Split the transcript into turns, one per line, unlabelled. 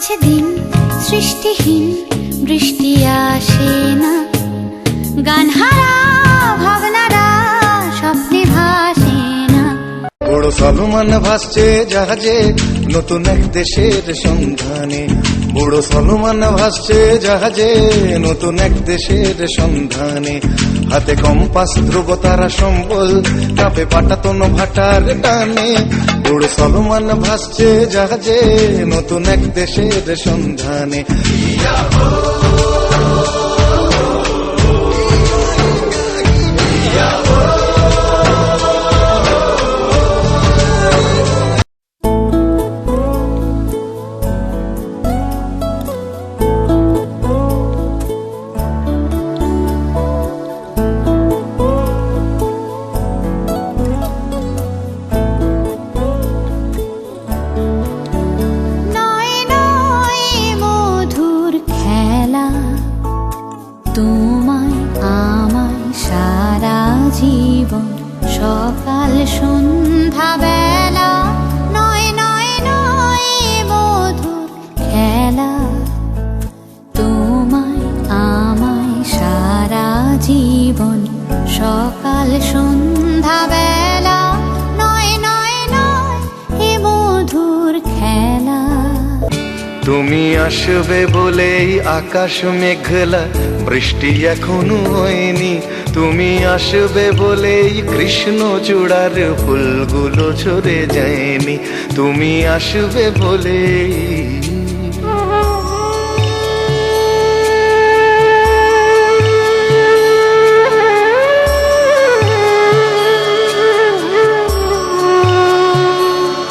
আছে দিন সৃষ্টিহীন, বৃষ্টি আসে না, গান হারা ভাবনারা স্বপ্নে ভাসে না।
বুড়ো সলমান ভাসছে জাহাজে নতুন এক দেশের সন্ধানে, বুড়ো সলমান ভাসছে জাহাজে নতুন এক দেশের সন্ধানে। হাতে কম্পাস ধ্রুব তারা সম্বল, কাপে পাটাতন ভাটার টানে। বুড়ো সলমান ভাসছে জাহাজে নতুন এক দেশের সন্ধানে।
তোমায় আমায় সারা জীবন, সকাল সন্ধ্যা বেলা, নয় নয় নয় মধুর খেলা। তোমায় আমায় সারা জীবন, সকাল সন্ধ্যা বেলা, নয় নয় নয় এ মধুর খেলা।
তুমি আসবে বলেই আকাশ মেঘলা, বৃষ্টি এখনো হয়নি। তুমি আসবে বলেই কৃষ্ণ চূড়ার ফুলগুলো ঝরে যায়নি। তুমি আসবে বলেই